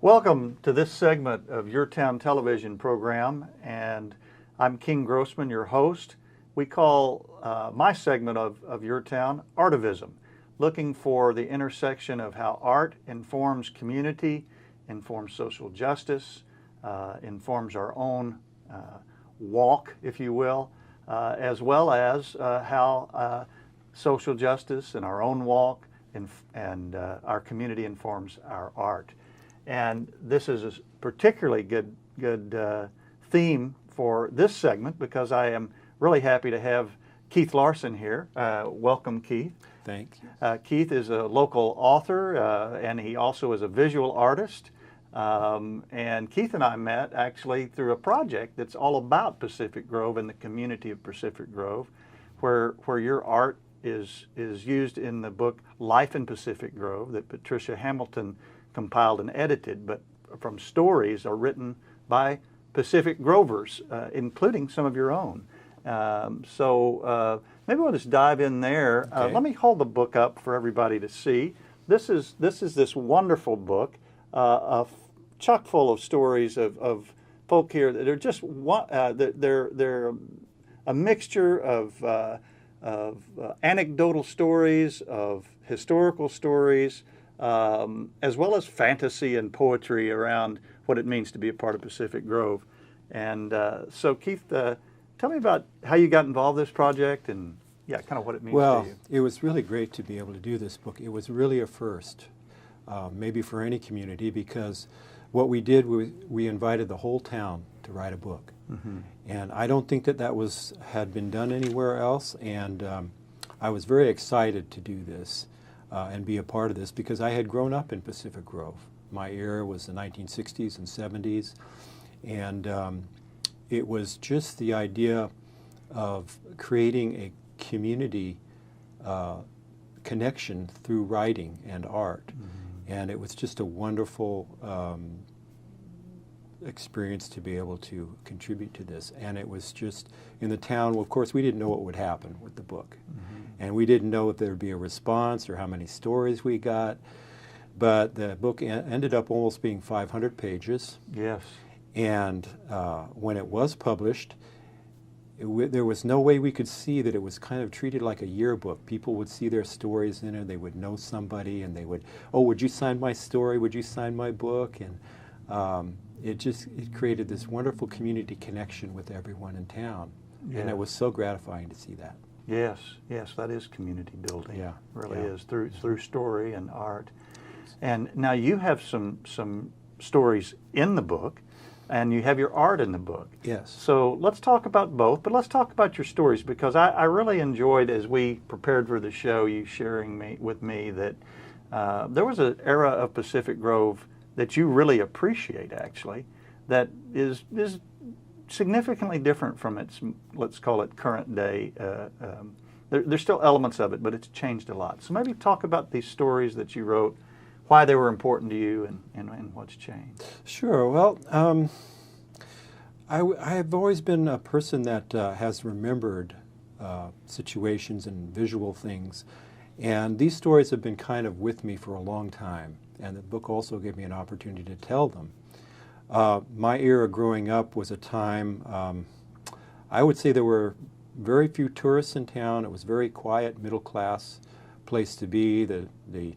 Welcome to this segment of YourTown television program, and I'm King Grossman, your host. We call my segment of YourTown Artivism, looking for the intersection of how art informs community, informs social justice, informs our own walk, if you will, as well as how social justice and our own walk and our community informs our art. And this is a particularly good theme for this segment because I am really happy to have Keith Larson here. Welcome, Keith. Thank you. Keith is a local author and he also is a visual artist. And Keith and I met actually through a project that's all about Pacific Grove and the community of Pacific Grove, where your art is used in the book Life in Pacific Grove that Patricia Hamilton compiled and edited, but from stories are written by Pacific Grovers, including some of your own. So maybe we'll just dive in there. Okay. Let me hold the book up for everybody to see. This is this wonderful book, chock full of stories of folk here that are just they're a mixture of anecdotal stories, of historical stories, as well as fantasy and poetry around what it means to be a part of Pacific Grove. And so, Keith, tell me about how you got involved in this project and, yeah, kind of what it means to you. Well, it was really great to be able to do this book. It was really a first, maybe for any community, because what we did, we invited the whole town to write a book. Mm-hmm. And I don't think that had been done anywhere else, and I was very excited to do this. And be a part of this because I had grown up in Pacific Grove. My era was the 1960s and 70s, and it was just the idea of creating a community connection through writing and art. Mm-hmm. And it was just a wonderful experience to be able to contribute to this. And it was just in the town, well, of course, we didn't know what would happen with the book. Mm-hmm. And we didn't know if there would be a response or how many stories we got. But the book ended up almost being 500 pages. Yes. And when it was published, there was no way we could see that it was kind of treated like a yearbook. People would see their stories in it. They would know somebody, and they would, oh, would you sign my story? Would you sign my book? And it created this wonderful community connection with everyone in town. Yeah. And it was so gratifying to see that. Yes, that is community building. Yeah, really is through story and art. And now you have some stories in the book, and you have your art in the book. Yes. So let's talk about both, but let's talk about your stories because I really enjoyed, as we prepared for the show, you sharing with me that there was an era of Pacific Grove that you really appreciate, actually, that is significantly different from its, let's call it, current day. There's still elements of it, but it's changed a lot. So maybe talk about these stories that you wrote, why they were important to you, and what's changed. Sure. Well, I have always been a person that has remembered situations and visual things, and these stories have been kind of with me for a long time, and the book also gave me an opportunity to tell them. My era growing up was a time, I would say there were very few tourists in town. It was very quiet, middle-class place to be. The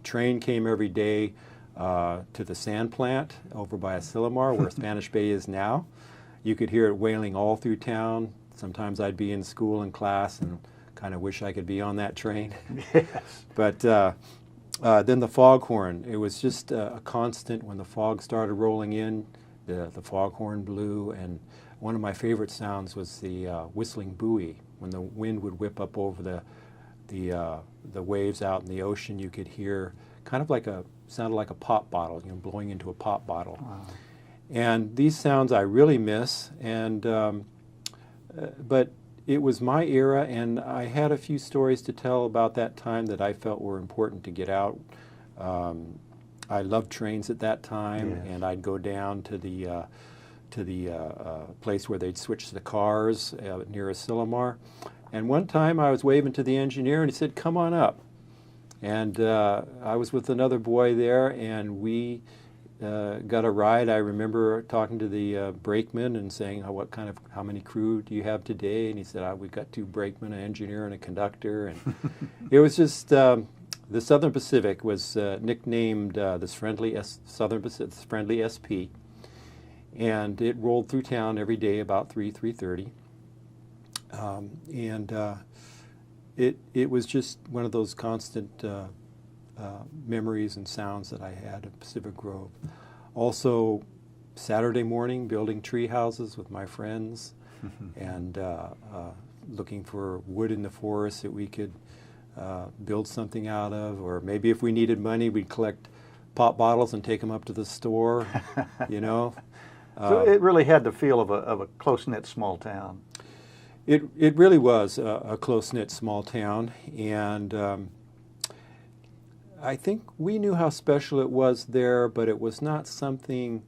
train came every day to the sand plant over by Asilomar, where Spanish Bay is now. You could hear it wailing all through town. Sometimes I'd be in school in class and kind of wish I could be on that train. Yes. But then the foghorn, it was just a constant. When the fog started rolling in, the foghorn blew, and one of my favorite sounds was the whistling buoy. When the wind would whip up over the waves out in the ocean, you could hear kind of sounded like a pop bottle, blowing into a pop bottle. Wow. And these sounds I really miss, and but it was my era, and I had a few stories to tell about that time that I felt were important to get out. I loved trains at that time, yes. And I'd go down to the place where they'd switch the cars near Asilomar. And one time I was waving to the engineer, and he said, "Come on up." And I was with another boy there, and we got a ride. I remember talking to the brakeman and saying, how many crew do you have today? And he said, we've got 2 brakemen, an engineer and a conductor. And it was just, the Southern Pacific was nicknamed this Southern Pacific, friendly SP. And it rolled through town every day about 3:30. It was just one of those constant memories and sounds that I had of Pacific Grove. Also, Saturday morning, building tree houses with my friends and looking for wood in the forest that we could build something out of, or maybe if we needed money, we'd collect pop bottles and take them up to the store, you know. So it really had the feel of a close-knit small town. It really was a close-knit small town, and I think we knew how special it was there, but it was not something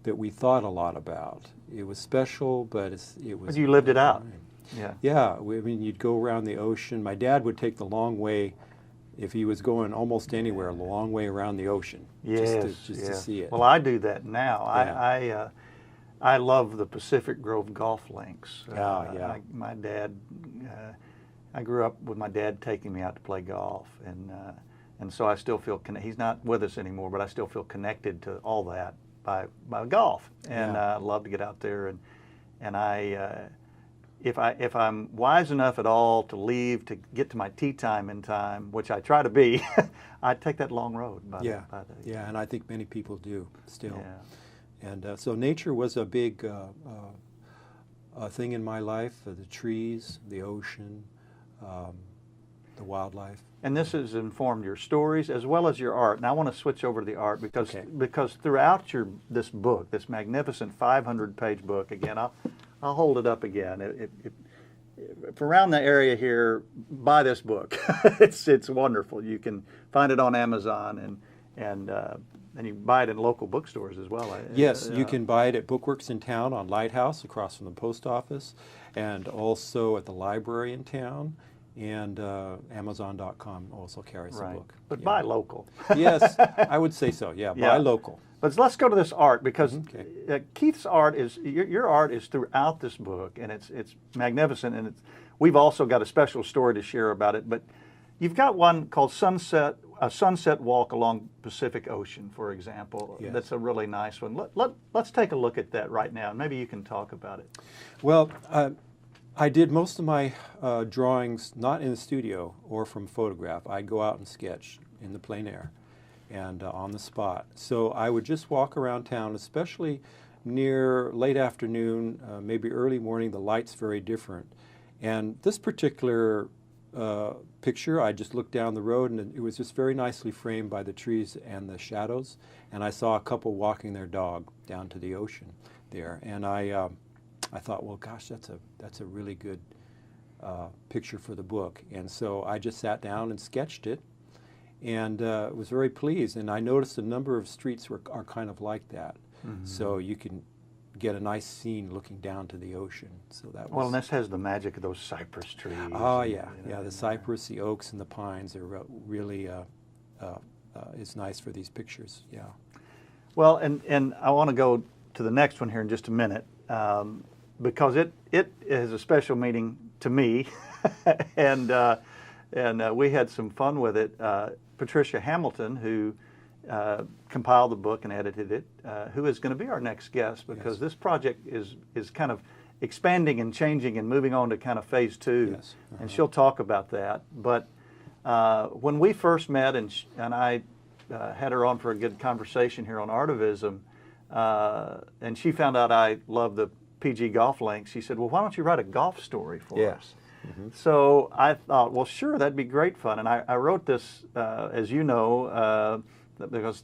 that we thought a lot about. It was special, but it was... But you lived it out. Yeah. Yeah, I mean, you'd go around the ocean. My dad would take the long way, if he was going almost anywhere, a long way around the ocean, just to see it. Well, I do that now. Yeah. I love the Pacific Grove golf links. Yeah. My dad, I grew up with my dad taking me out to play golf, and so I still feel he's not with us anymore, but I still feel connected to all that by golf, and I love to get out there, and I if I'm wise enough at all to leave to get to my tee time in time, which I try to be, I take that long road. Yeah, and I think many people do still. Yeah. And so nature was a big thing in my life, the trees, the ocean, the wildlife. And this has informed your stories as well as your art. And I want to switch over to the art because throughout this book, this magnificent 500-page book, again, I'll hold it up again. If around the area here, buy this book. It's wonderful. You can find it on Amazon and you can buy it in local bookstores as well. Yes, you can buy it at Bookworks in town on Lighthouse across from the post office, and also at the library in town, and Amazon.com also carries the book. But buy local. Yes, I would say so. Yeah, buy local. But let's go to this art, because Keith's art is your art is throughout this book, and it's magnificent, and we've also got a special story to share about it. But you've got one called A Sunset Walk Along Pacific Ocean, for example. Yes. That's a really nice one. Let's take a look at that right now, and maybe you can talk about it. Well, I did most of my drawings not in the studio or from photograph. I'd go out and sketch in the plein air and on the spot. So I would just walk around town, especially near late afternoon, maybe early morning. The light's very different. And this particular picture, I just looked down the road, and it was just very nicely framed by the trees and the shadows. And I saw a couple walking their dog down to the ocean there. And I thought, well, gosh, that's a really good picture for the book. And so I just sat down and sketched it, and was very pleased. And I noticed a number of streets are kind of like that. Mm-hmm. So you can get a nice scene looking down to the ocean. So that was... Well, and this has the magic of those cypress trees. Oh, yeah. The cypress, the oaks, and the pines are really, it's nice for these pictures, yeah. Well, and I want to go to the next one here in just a minute, because it is a special meaning to me, and we had some fun with it. Patricia Hamilton, who compiled the book and edited it, who is going to be our next guest, because this project is kind of expanding and changing and moving on to kind of phase 2. Yes. And she'll talk about that. But when we first met, and I had her on for a good conversation here on Artivism, and she found out I love the PG golf links, she said, well, why don't you write a golf story for us? Mm-hmm. So I thought, well, sure, that'd be great fun. And I wrote this, as you know, because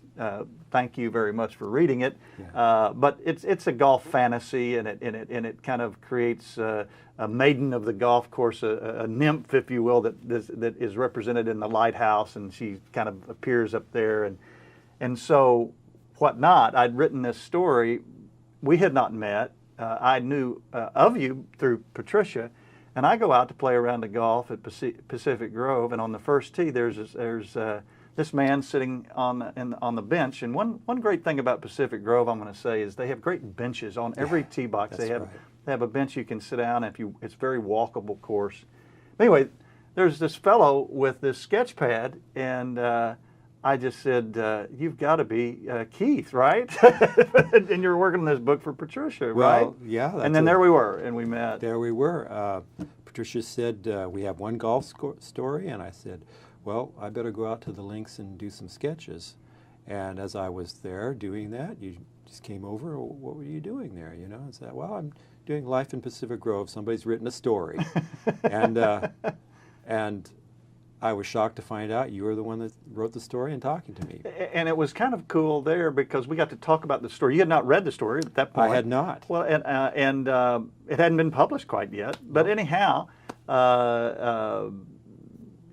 thank you very much for reading it. Yeah. But it's a golf fantasy, and it kind of creates a maiden of the golf course, a nymph, if you will, that is represented in the lighthouse, and she kind of appears up there, and so whatnot. I'd written this story. We had not met. I knew of you through Patricia, and I go out to play around the golf at Pacific Grove, and on the first tee there's this man sitting on the bench. And one great thing about Pacific Grove, I'm going to say, is they have great benches on every tee box. That's right. They have a bench you can sit down. It's very walkable course. Anyway, there's this fellow with this sketch pad, and I just said, "You've got to be Keith, right?" And you're working on this book for Patricia, right? Well, yeah. And then there we were, and we met. There we were. Patricia said, we have one golf story, and I said, well, I better go out to the links and do some sketches. And as I was there doing that, you just came over. What were you doing there? You know, I said, well, I'm doing Life in Pacific Grove. Somebody's written a story. And I was shocked to find out you were the one that wrote the story and talking to me. And it was kind of cool there because we got to talk about the story. You had not read the story at that point. I had not. Well, and it hadn't been published quite yet. But anyhow,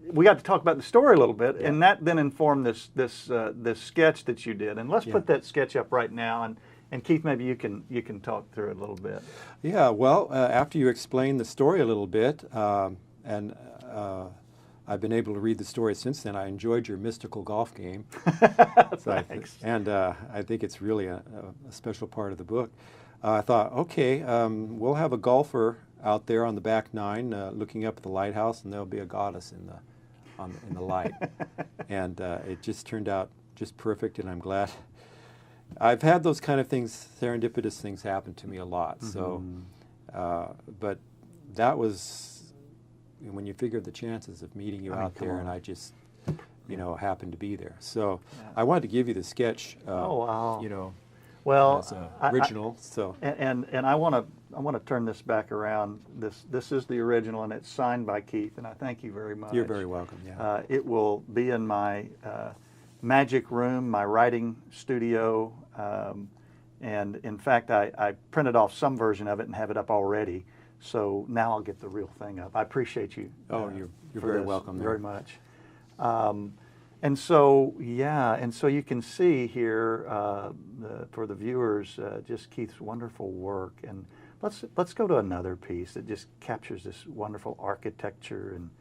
we got to talk about the story a little bit, and that then informed this sketch that you did. And let's put that sketch up right now. And Keith, maybe you can talk through it a little bit. Yeah. Well, after you explained the story a little bit, I've been able to read the story since then. I enjoyed your mystical golf game. Thanks. I think it's really a special part of the book. I thought, okay, we'll have a golfer out there on the back nine looking up at the lighthouse, and there'll be a goddess in the light. And it just turned out just perfect, and I'm glad. I've had those kind of things, serendipitous things happen to me a lot. So, but that was, when you figured the chances of meeting you out there, and I just, happened to be there. So I wanted to give you the sketch. Oh, wow. Well, as original. And I want to turn this back around. This is the original, and it's signed by Keith. And I thank you very much. You're very welcome. Yeah. It will be in my magic room, my writing studio, and in fact, I printed off some version of it and have it up already. So now I'll get the real thing up. I appreciate you. Oh, you're very welcome. Very much. And so you can see here for the viewers just Keith's wonderful work. And let's go to another piece that just captures this wonderful architecture and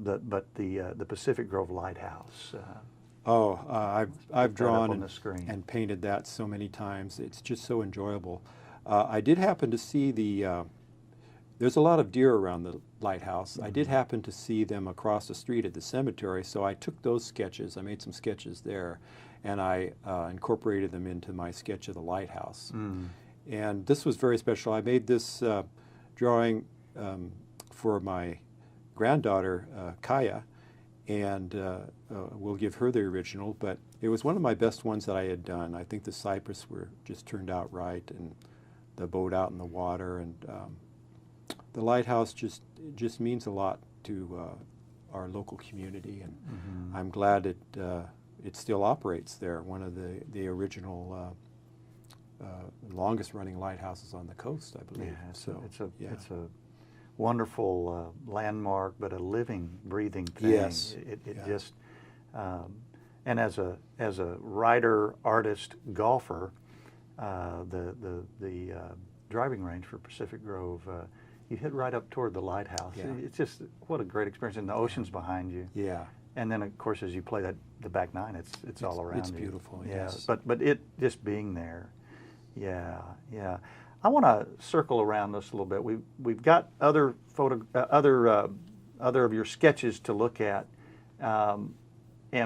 the Pacific Grove Lighthouse. I've drawn and painted that so many times. It's just so enjoyable. I did happen to see there's a lot of deer around the lighthouse. I did happen to see them across the street at the cemetery, so I took those sketches. I made some sketches there, and I incorporated them into my sketch of the lighthouse. And this was very special. I made this drawing for my granddaughter, Kaya, and we'll give her the original, but it was one of my best ones that I had done. I think the cypress just turned out right, and the boat out in the water, and the lighthouse just means a lot to our local community, and I'm glad it still operates there. One of the original longest running lighthouses on the coast, I believe. Yeah, it's a wonderful landmark, but a living, breathing thing. Yes. It just and as a writer, artist, golfer, the driving range for Pacific Grove. You hit right up toward the lighthouse. Yeah. It's just, what a great experience. And the ocean's behind you. Yeah. And then, of course, as you play the back nine, it's all around you. It's beautiful, yeah. yes. But it just being there, yeah. I want to circle around this a little bit. We've got other of your sketches to look at, and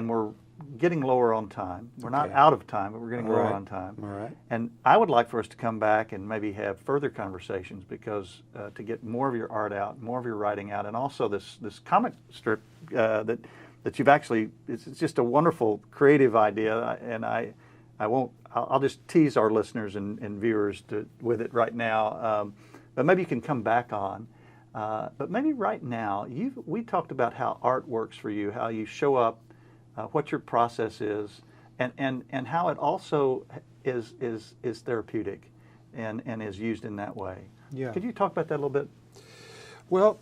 we're getting lower on time. We're not out of time, but we're getting lower on time. All right. And I would like for us to come back and maybe have further conversations, because to get more of your art out, more of your writing out, and also this comic strip that you've actually, it's just a wonderful creative idea, and I'll just tease our listeners and viewers with it right now, but maybe you can come back on. But maybe right now, we talked about how art works for you, how you show up, what your process is, and how it also is therapeutic and is used in that way. Yeah. Could you talk about that a little bit? Well,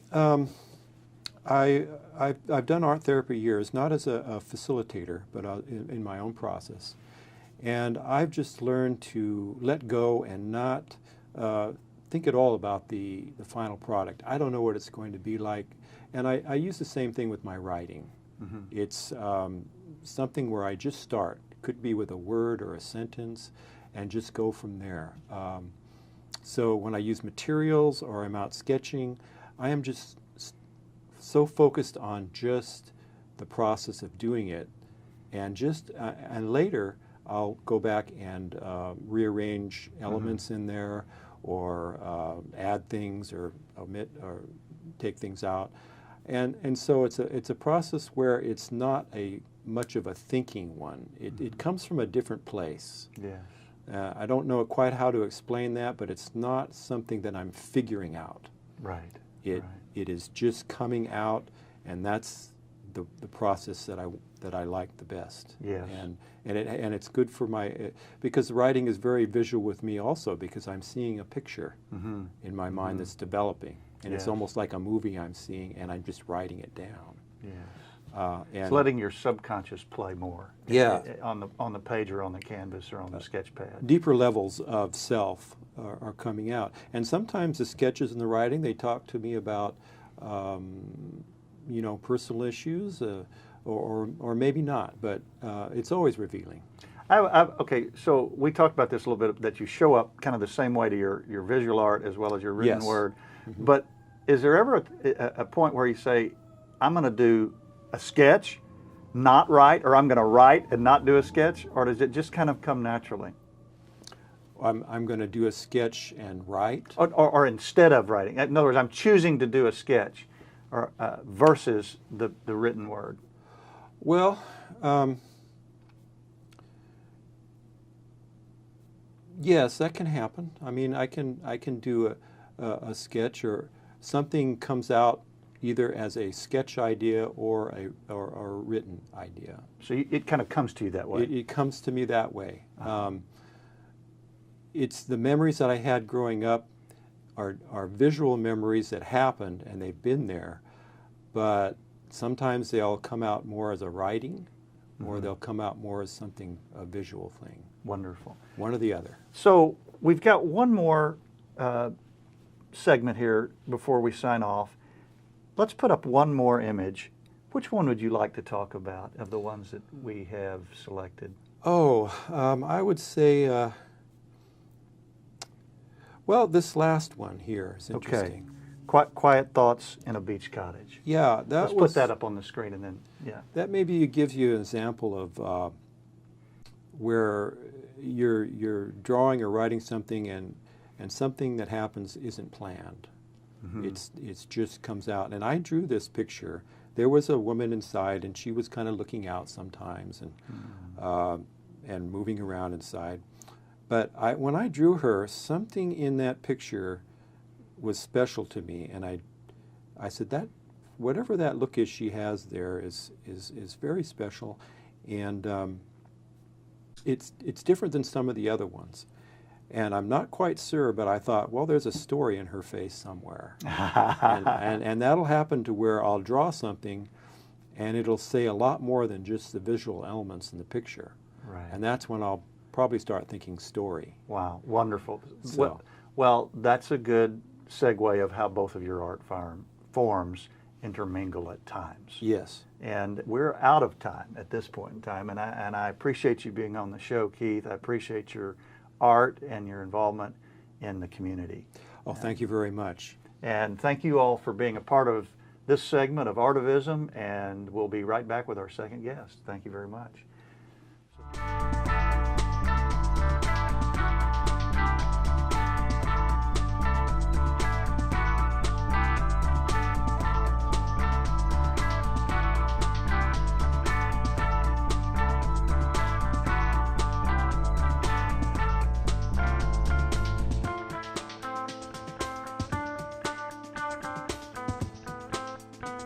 I've done art therapy years, not as a facilitator, but in my own process. And I've just learned to let go and not think at all about the final product. I don't know what it's going to be like. And I use the same thing with my writing. It's something where I just start. It could be with a word or a sentence, and just go from there. So when I use materials or I'm out sketching, I am just so focused on just the process of doing it, and and later I'll go back and rearrange elements in there, or add things, or omit or take things out, and so it's a process where it's not much of a thinking one. It comes from a different place. Yes. I don't know quite how to explain that, but it's not something that I'm figuring out. Right. It is just coming out, and that's the process that I like the best. Yes. And it's good for because writing is very visual with me also, because I'm seeing a picture in my mind that's developing, and it's almost like a movie I'm seeing, and I'm just writing it down. Yes. And it's letting your subconscious play more. Yeah. On the page or on the canvas or on the sketch pad. Deeper levels of self are coming out, and sometimes the sketches and the writing, they talk to me about personal issues, or maybe not, but it's always revealing. Okay, so we talked about this a little bit, that you show up kind of the same way to your visual art as well as your written word. But is there ever a point where you say, I'm going to do a sketch, not write, or I'm going to write and not do a sketch, or does it just kind of come naturally? I'm going to do a sketch and write? Or instead of writing. In other words, I'm choosing to do a sketch or versus the written word. Well, yes, that can happen. I mean, I can do a sketch, or something comes out either as a sketch idea or a written idea. So it kind of comes to you that way? It comes to me that way. It's the memories that I had growing up are visual memories that happened, and they've been there, but sometimes they'll come out more as a writing, or they'll come out more as something, a visual thing. Wonderful. One or the other. So we've got one more segment here before we sign off. Let's put up one more image. Which one would you like to talk about of the ones that we have selected? Oh, I would say, well, this last one here is interesting. Okay. Quiet thoughts in a beach cottage. Yeah, let's put that up on the screen, and then that maybe gives you an example of where you're drawing or writing something, and something that happens isn't planned. It's just comes out. And I drew this picture. There was a woman inside, and she was kind of looking out sometimes, and moving around inside. But when I drew her, something in that picture was special to me, and I said, that whatever that look is she has there is very special, and it's different than some of the other ones. And I'm not quite sure, but I thought, well, there's a story in her face somewhere. and that'll happen to where I'll draw something, and it'll say a lot more than just the visual elements in the picture. Right. And that's when I'll probably start thinking story. Wow, wonderful. So, well, that's a good segue of how both of your art forms intermingle at times. Yes. And we're out of time at this point in time, and I appreciate you being on the show, Keith. I appreciate your art and your involvement in the community. Oh, thank you very much. And thank you all for being a part of this segment of Artivism, and we'll be right back with our second guest. Thank you very much.